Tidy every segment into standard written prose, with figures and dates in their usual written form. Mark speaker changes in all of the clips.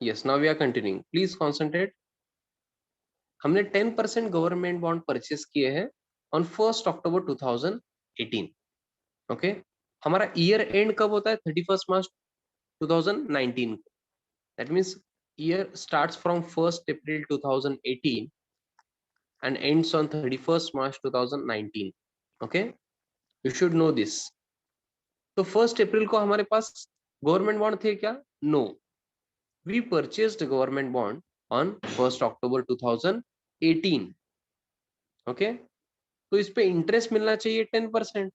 Speaker 1: Yes, now we are continuing, please concentrate. हमने 10% government bond purchase किए हैं on 1 October 2018। Okay, हमारा year end कब होता है? 31 मार्च 2019 को। That means year starts from 1 April 2018 and ends on 31 March 2019. Okay, you should know this. तो 1 अप्रैल को हमारे पास गवर्नमेंट बॉन्ड थे क्या? No, we purchased government bond on 1 October 2018। Okay, तो इस पे इंटरेस्ट मिलना चाहिए 10%।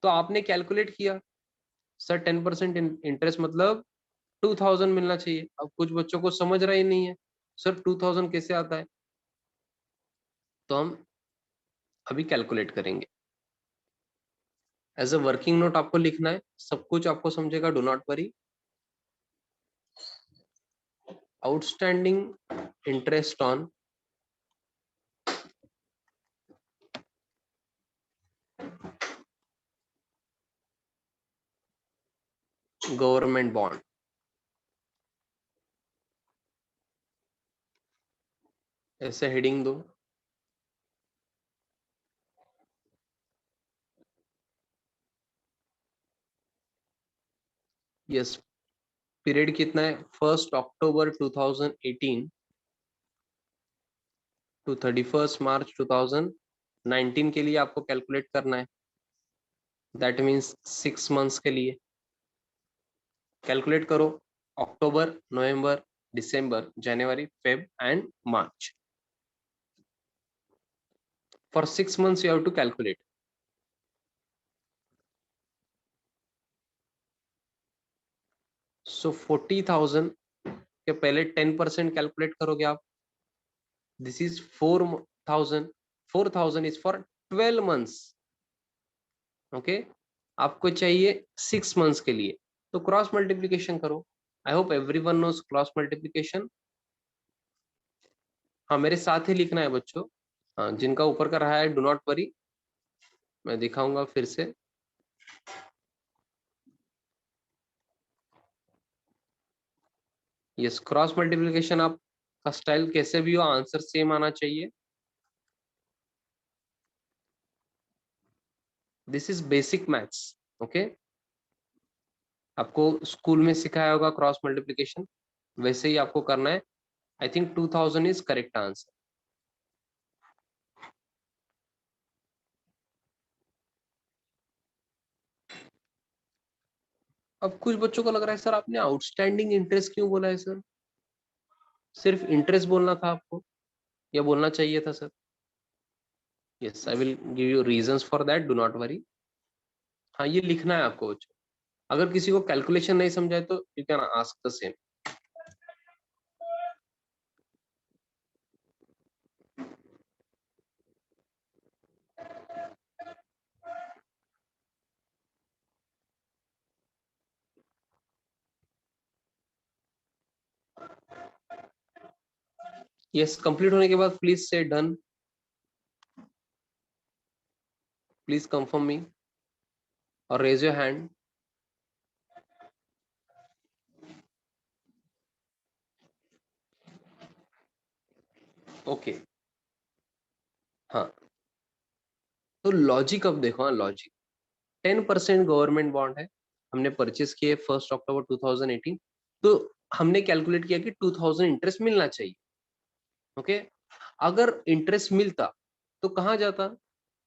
Speaker 1: तो आपने कैलकुलेट किया, सर 10% इंटरेस्ट मतलब 2000 मिलना चाहिए। अब कुछ बच्चों को समझ रहा ही नहीं है, सर 2000 कैसे आता है? तो हम अभी कैलकुलेट करेंगे। एज अ वर्किंग नोट आपको लिखना है, सब कुछ आपको समझेगा, do not worry. Outstanding interest on government bond, ऐसे हेडिंग दो। यस, पीरियड कितना है? 1 अक्टूबर 2018 टू 31 मार्च 2019 के लिए आपको कैलकुलेट करना है। दैट मीन्स 6 मंथ्स के लिए कैलकुलेट करो। October, November, December, January, Feb and March. For 6 months you have to calculate. So 40,000 के पहले 10% कैलकुलेट करोगे आप। This is 4,000। 4,000 is for 12 months. Okay, आपको चाहिए 6 मंथ्स के लिए, तो क्रॉस मल्टीप्लीकेशन करो। I hope everyone knows cross multiplication. हाँ, मेरे साथ ही लिखना है बच्चों। हाँ, जिनका ऊपर का रहा है डू नॉट वरी, मैं दिखाऊंगा फिर से। यस, क्रॉस मल्टीप्लीकेशन आपका स्टाइल कैसे भी हो, आंसर सेम आना चाहिए। This is basic maths. Okay, आपको स्कूल में सिखाया होगा क्रॉस मल्टीप्लीकेशन, वैसे ही आपको करना है। I think 2000 is correct answer. अब कुछ बच्चों को लग रहा है सर आपने आउटस्टैंडिंग इंटरेस्ट क्यों बोला है सर? सिर्फ इंटरेस्ट बोलना था आपको, या बोलना चाहिए था sir? Yes, I will give you reasons for that, do not worry. हाँ, ये लिखना है आपको बच्चों। अगर किसी को कैलकुलेशन नहीं समझाए तो you can ask the same. Yes, complete होने के बाद प्लीज से डन, प्लीज कंफर्म मी और रेज योर हैंड। ओके, हाँ, तो लॉजिक अब देखो। हाँ, लॉजिक 10% गवर्नमेंट बॉन्ड है, हमने परचेस किए 1 अक्टूबर 2018। तो हमने कैलकुलेट किया कि 2000 इंटरेस्ट मिलना चाहिए। ओके, अगर इंटरेस्ट मिलता तो कहाँ जाता?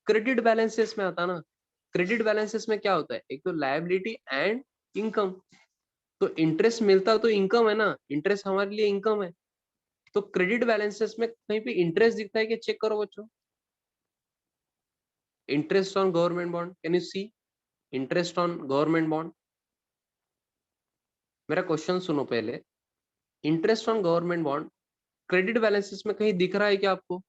Speaker 1: क्रेडिट बैलेंसेस में आता ना। क्रेडिट बैलेंसेस में क्या होता है? एक तो लायबिलिटी एंड इनकम। तो इंटरेस्ट मिलता तो इनकम है ना, इंटरेस्ट हमारे लिए इनकम है। तो क्रेडिट बैलेंसेस में कहीं पे इंटरेस्ट दिखता है कि? चेक करो बच्चों, interest on government bond, can you see interest on government bond? मेरा क्वेश्चन सुनो पहले। Interest on government bond credit balances में कहीं दिख रहा है क्या आपको?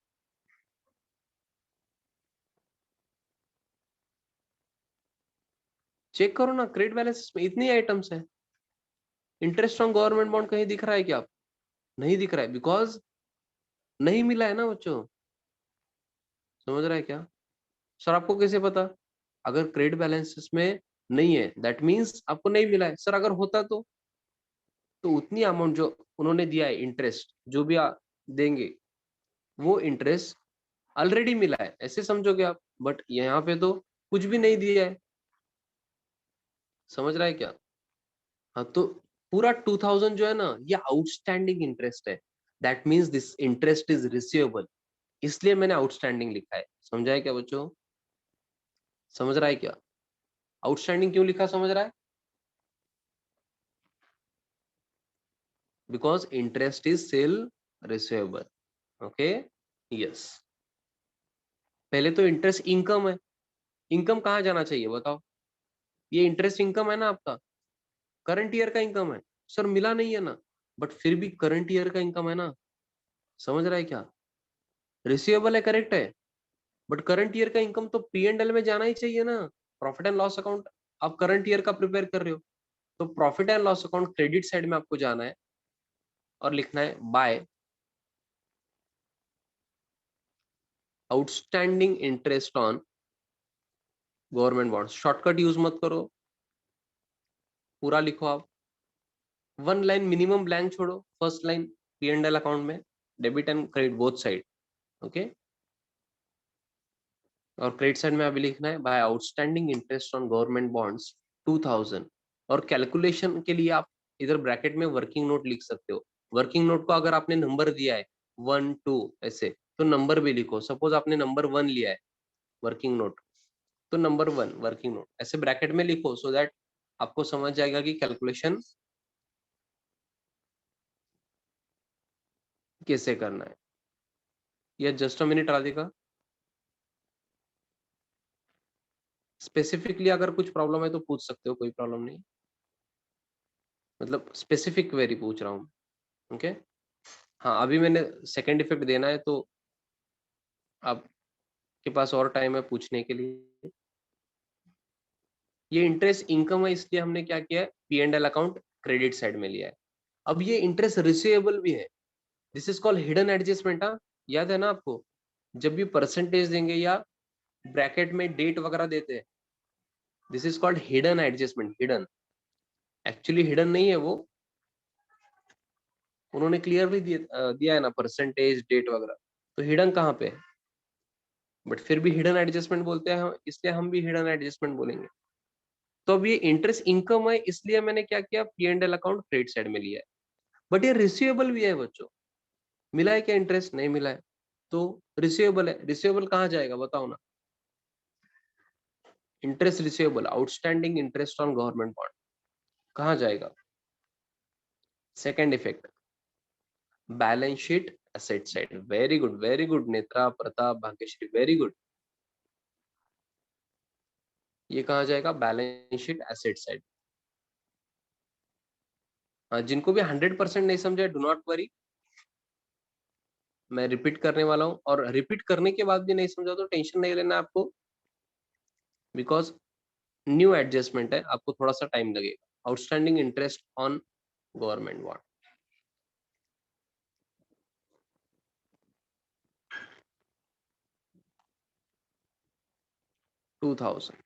Speaker 1: चेक करो ना, क्रेडिट बैलेंसेस में इतनी आइटम्स है, इंटरेस्ट ऑन गवर्नमेंट बॉन्ड कहीं दिख रहा है क्या आपको? नहीं दिख रहा है, बिकॉज नहीं मिला है ना बच्चों। समझ रहा है क्या? सर आपको कैसे पता? अगर क्रेडिट बैलेंसेस में नहीं है दैट मीन्स आपको नहीं मिला है। सर अगर होता तो तो उतनी अमाउंट जो उन्होंने दिया है इंटरेस्ट, जो भी देंगे वो इंटरेस्ट ऑलरेडी मिला है, ऐसे समझोगे आप। बट यहाँ पे तो कुछ भी नहीं दिया है, समझ रहा है क्या? हाँ, तो पूरा 2000 जो है ना, ये आउटस्टैंडिंग इंटरेस्ट है। That means this interest is receivable, इसलिए मैंने आउटस्टैंडिंग लिखा है। समझा है क्या बच्चों? समझ रहा है क्या? आउटस्टैंडिंग क्यों लिखा, समझ रहा है? Because interest is still receivable. Okay, yes. पहले तो इंटरेस्ट इनकम है, इनकम कहाँ जाना चाहिए बताओ? ये इंटरेस्ट इनकम है ना आपका, करंट ईयर का इनकम है। सर मिला नहीं है ना, बट फिर भी करंट ईयर का इनकम है ना, समझ रहा है क्या? रिसीवेबल है, करेक्ट है, बट करंट ईयर का इनकम तो पी एंड एल में जाना ही चाहिए ना। प्रॉफिट एंड लॉस अकाउंट आप करंट ईयर का प्रिपेयर कर रहे हो, तो profit and loss account credit side में आपको जाना है और लिखना है by outstanding interest on government bonds. Shortcut use मत करो, पूरा लिखो आप। वन लाइन मिनिमम ब्लैंक छोड़ो, first line P and L account में debit and credit both side. Okay, और क्रेडिट साइड में अभी लिखना है by outstanding interest on government bonds 2000। और कैलकुलेशन के लिए आप इधर ब्रैकेट में वर्किंग नोट लिख सकते हो। वर्किंग नोट को अगर आपने नंबर दिया है 1 2 ऐसे, तो नंबर भी लिखो। सपोज आपने नंबर 1 लिया है वर्किंग नोट, तो नंबर 1 वर्किंग नोट ऐसे ब्रैकेट में लिखो, सो दैट आपको समझ जाएगा कि कैलकुलेशन कैसे करना है। या just a minute Radhika, specifically अगर कुछ प्रॉब्लम है तो पूछ सकते हो, कोई प्रॉब्लम नहीं, मतलब स्पेसिफिक क्वेरी पूछ रहा हूँ। ओके, हाँ अभी मैंने सेकंड इफेक्ट देना है, तो आपके पास और टाइम है पूछने के लिए। ये इंटरेस्ट इनकम है, इसलिए हमने क्या किया है, P and L account credit side में लिया है। अब ये इंटरेस्ट रिसीवेबल भी है, this is called hidden adjustment. हाँ, याद है ना आपको? जब भी परसेंटेज देंगे या ब्रैकेट में डेट वगैरह देते हैं, this is called hidden adjustment. Hidden, actually hidden नहीं है वो, उन्होंने क्लियरली दिया है ना परसेंटेज डेट वगैरह, तो हिडन कहाँ पे है? बट फिर भी हिडन एडजस्टमेंट बोलते हैं हम, इसलिए हम भी हिडन एडजस्टमेंट बोलेंगे। तो अब ये इंटरेस्ट इनकम है, इसलिए मैंने क्या किया, P and L account credit side में लिया है। बट ये रिसीवेबल भी है बच्चों, मिला है क्या इंटरेस्ट? नहीं मिला है, तो रिसीवेबल है। रिसीवेबल कहाँ जाएगा बताओ ना? Interest receivable, outstanding interest on government bond कहाँ जाएगा? Second effect, balance sheet asset side. Very good Netra, Pratap, Bhagyashree, very good. ये कहाँ जाएगा? Balance sheet asset side. जिनको भी 100% नहीं समझा, डू नॉट वरी, मैं रिपीट करने वाला हूँ, और रिपीट करने के बाद भी नहीं समझा तो टेंशन नहीं लेना आपको, बिकॉज न्यू एडजस्टमेंट है, आपको थोड़ा सा टाइम लगेगा। Outstanding interest on government bond 2000।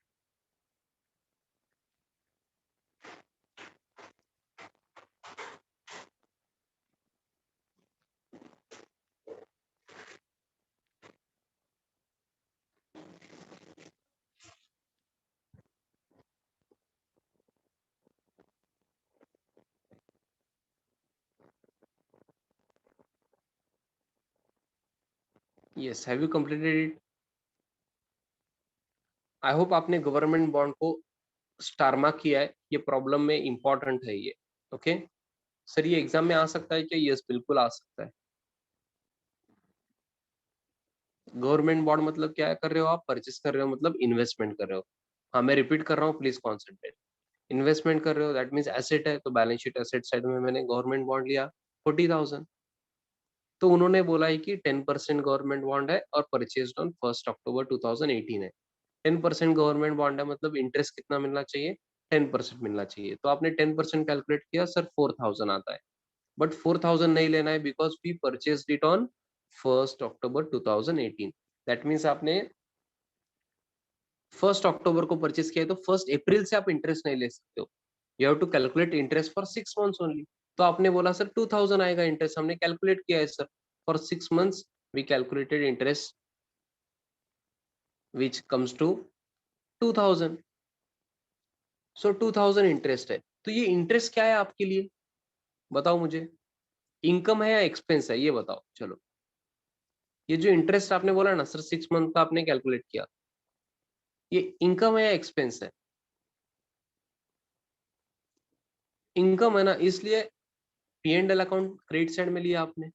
Speaker 1: Yes, have you completed it? I hope आपने गवर्नमेंट बॉन्ड को स्टार मार्क किया है, ये प्रॉब्लम में इंपॉर्टेंट है ये। ओके, सर ये एग्जाम में आ सकता है क्या? यस, बिल्कुल आ सकता है। गवर्नमेंट बॉन्ड मतलब क्या कर रहे हो आप? परचेस कर रहे हो, मतलब इन्वेस्टमेंट कर रहे हो। हाँ, मैं रिपीट कर रहा हूँ, प्लीज कॉन्सेंट्रेट। इन्वेस्टमेंट कर रहे हो, दैट मीन्स एसेट है, तो बैलेंस शीट एसेट साइड में मैंने गवर्नमेंट बॉन्ड लिया 40,000। तो उन्होंने बोला है कि 10% गवर्नमेंट बॉन्ड है और परचेज ऑन 1 अक्टूबर 2018 है। 10% गवर्नमेंट बॉन्ड है, मतलब इंटरेस्ट कितना मिलना चाहिए? 10% मिलना चाहिए। तो आपने 10% कैलकुलेट किया, सर 4,000 आता है। बट 4,000 नहीं लेना है, because we purchase it on 1 October 2018। That means आपने 1 अक्टूबर को परचेज किया है, तो 1 अप्रैल से आप इंटरेस्ट नहीं ले सकते हो। You have to calculate interest for 6 months only. तो आपने बोला सर 2000 आएगा इंटरेस्ट, हमने कैलकुलेट किया है sir, for 6 months we calculated interest which comes to 2000. So 2000 interest है. तो ये इंटरेस्ट क्या है आपके लिए, बताओ मुझे, इनकम है या एक्सपेंस है, ये बताओ. चलो, ये जो इंटरेस्ट आपने बोला ना सर 6 month का आपने कैलकुलेट किया, ये इनकम है या एक्सपेंस है? इनकम है ना, इसलिए P and L account credit side में लिया आपने.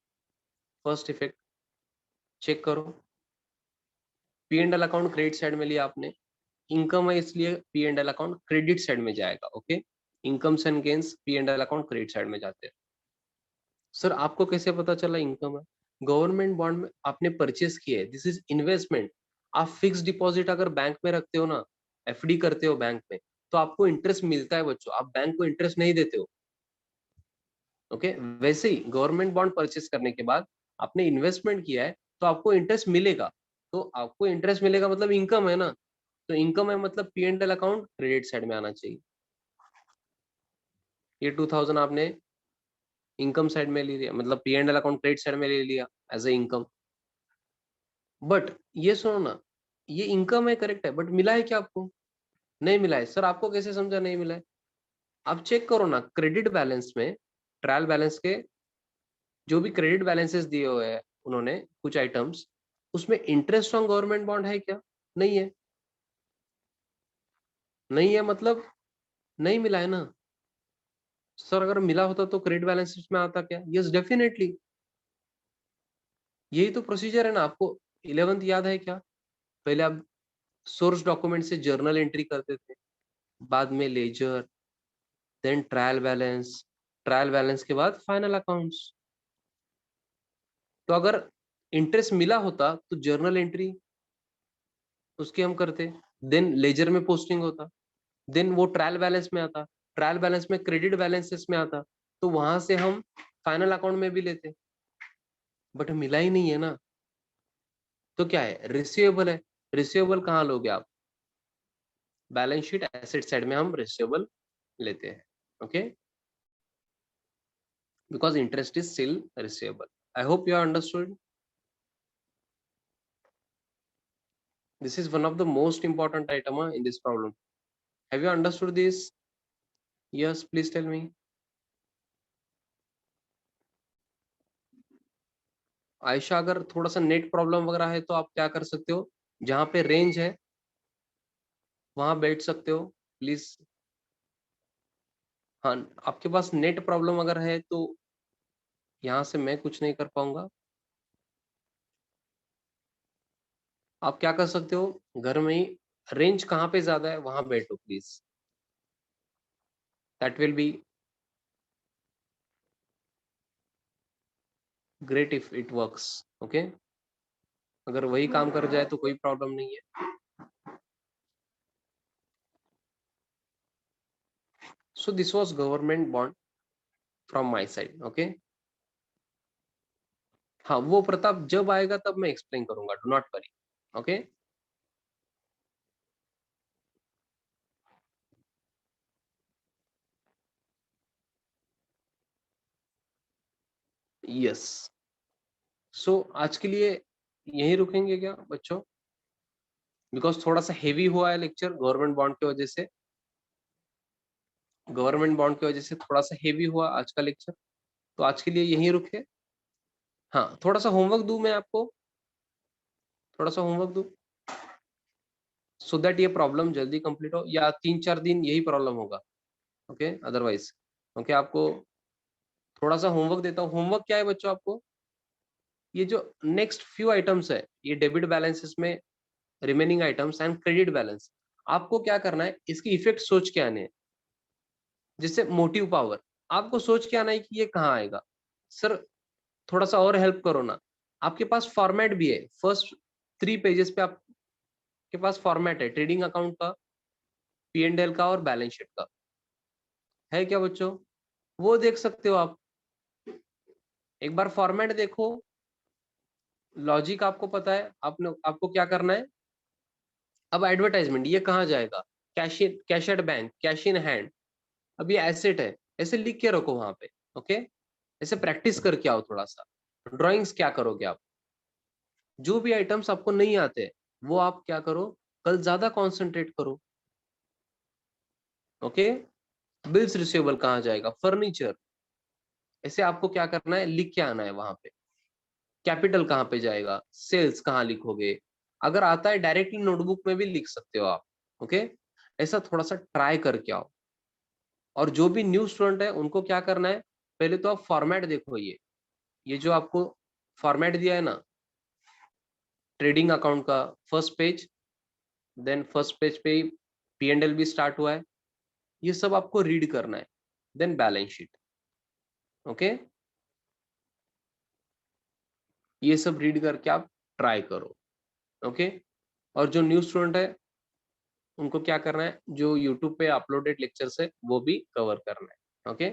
Speaker 1: फर्स्ट इफेक्ट चेक करो, P and L account credit side में लिया आपने. इनकम है इसलिए P and L account credit side में जाएगा. Okay, incomes and gains P and L account credit side में जाते हैं. सर आपको कैसे पता चला इनकम है? गवर्नमेंट बॉन्ड में आपने परचेस किया है, दिस इज इन्वेस्टमेंट. आप फिक्स डिपॉजिट अगर बैंक में रखते हो ना, एफडी करते हो बैंक में, तो आपको इंटरेस्ट मिलता है बच्चों, आप बैंक को इंटरेस्ट नहीं देते हो. ओके, वैसे ही गवर्नमेंट बॉन्ड परचेस करने के बाद आपने इन्वेस्टमेंट किया है, तो आपको इंटरेस्ट मिलेगा. तो आपको इंटरेस्ट मिलेगा मतलब इनकम है ना, तो इनकम है मतलब P and L account credit side में आना चाहिए. ये 2000 आपने इनकम साइड में ले लिया, मतलब P and L account credit side में ले लिया एज ए इनकम. बट ये सुनो ना, ये इनकम है करेक्ट है, बट मिला है क्या आपको? नहीं मिला है. सर आपको कैसे समझा नहीं मिला है? आप चेक करो ना, क्रेडिट बैलेंस में, ट्रायल बैलेंस के जो भी क्रेडिट बैलेंसेस दिए हुए हैं उन्होंने कुछ आइटम्स, उसमें इंटरेस्ट ऑन गवर्नमेंट बॉन्ड है क्या? नहीं है. नहीं है मतलब नहीं मिला है ना. सर अगर मिला होता तो क्रेडिट बैलेंसेस में आता क्या? Yes definitely. यही तो प्रोसीजर है ना. आपको 11th याद है क्या? पहले आप सोर्स डॉक्यूमेंट से जर्नल एंट्री करते थे, बाद में लेजर, देन ट्रायल बैलेंस के बाद फाइनल अकाउंट्स. तो अगर इंटरेस्ट मिला होता तो जर्नल एंट्री उसकी हम करते, देन लेजर में पोस्टिंग होता, देन वो ट्रायल बैलेंस में आता, ट्रायल बैलेंस में क्रेडिट बैलेंसेस में आता, तो वहां से हम फाइनल अकाउंट में भी लेते. बट मिला ही नहीं है ना. तो क्या है? रिसीवेबल है. रिसीवेबल कहाँ लोगे आप? बैलेंस शीट एसेट साइड में हम रिसीवेबल लेते हैं. Okay, because interest is still receivable. I hope you understood. This is one of the most important item in this problem. Have you understood this? Yes, please tell me. Ayesha, अगर थोड़ा सा net problem वगैरह है तो आप क्या कर सकते हो, जहां पे रेंज है वहां बैठ सकते हो प्लीज. हाँ, आपके पास नेट प्रॉब्लम अगर है तो यहाँ से मैं कुछ नहीं कर पाऊंगा. आप क्या कर सकते हो, घर में ही रेंज कहाँ पे ज्यादा है वहां बैठो please. That will be great if it works. Okay, अगर वही काम कर जाए तो कोई प्रॉब्लम नहीं है. So this was government bond from my side. Okay, हाँ वो प्रताप जब आएगा तब मैं एक्सप्लेन करूंगा, do not worry. Okay, yes. So आज के लिए यही रुकेंगे क्या बच्चों, बिकॉज थोड़ा सा हेवी हुआ है लेक्चर गवर्नमेंट बॉन्ड की वजह से. गवर्नमेंट बॉन्ड की वजह से थोड़ा सा हेवी हुआ आज का लेक्चर, तो आज के लिए यही रुके. हाँ, थोड़ा सा होमवर्क दूं मैं आपको, थोड़ा सा होमवर्क दूं सो दैट ये प्रॉब्लम जल्दी कंप्लीट हो, या 3-4 दिन यही प्रॉब्लम होगा. ओके, अदरवाइज ओके, आपको थोड़ा सा होमवर्क देता हूँ. होमवर्क क्या है बच्चों आपको, ये जो नेक्स्ट फ्यू आइटम्स है, ये डेबिट बैलेंसेस में remaining items and credit balance, आपको क्या करना है, इसकी इफेक्ट सोच के आने हैं. जिससे मोटिव पावर, आपको सोच के आना है कि ये कहाँ आएगा. सर थोड़ा सा और हेल्प करो ना, आपके पास फॉर्मेट भी है, फर्स्ट 3 पेजेस पे आपके पास फॉर्मेट है ट्रेडिंग अकाउंट का, पी एंड एल का और बैलेंस शीट का, है क्या बच्चों? वो देख सकते हो आप, एक बार फॉर्मेट देखो, लॉजिक आपको पता है, आपने आपको क्या करना है. अब एडवर्टाइजमेंट ये कहाँ जाएगा, cash in, cash at bank, cash in hand. अब ये एसेट है, ऐसे लिख के रखो वहां पे. ओके, ऐसे प्रैक्टिस करके आओ थोड़ा सा। ड्राइंग्स क्या करोगे आप, जो भी आइटम्स आपको नहीं आते वो आप क्या करो, कल ज्यादा कॉन्सेंट्रेट करो। ओके, बिल्स रिसीवेबल कहाँ जाएगा, फर्नीचर, ऐसे आपको क्या करना है, लिख के आना है वहां पे। कैपिटल कहाँ पे जाएगा, सेल्स कहाँ लिखोगे, अगर आता है डायरेक्टली नोटबुक में भी लिख सकते हो आप। ओके, ऐसा थोड़ा सा ट्राई करके आओ। और जो भी न्यू स्टूडेंट है उनको क्या करना है, पहले तो आप फॉर्मेट देखो, ये जो आपको फॉर्मेट दिया है ना ट्रेडिंग अकाउंट का, first page, then first page पे ही P&L भी स्टार्ट हुआ है, ये सब आपको रीड करना है, देन बैलेंस शीट। ओके, ये सब रीड करके आप ट्राई करो। ओके, और जो न्यू स्टूडेंट है उनको क्या करना है, जो यूट्यूब पे अपलोडेड लेक्चर्स है वो भी कवर करना है। ओके,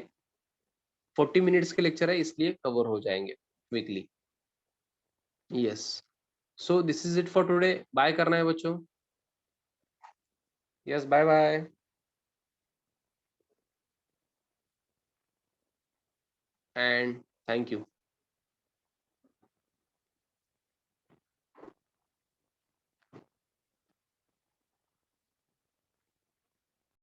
Speaker 1: 40 मिनट्स के लेक्चर है इसलिए कवर हो जाएंगे weekly. Yes, so this is it for today, bye करना है बच्चों। Yes, bye bye and thank you.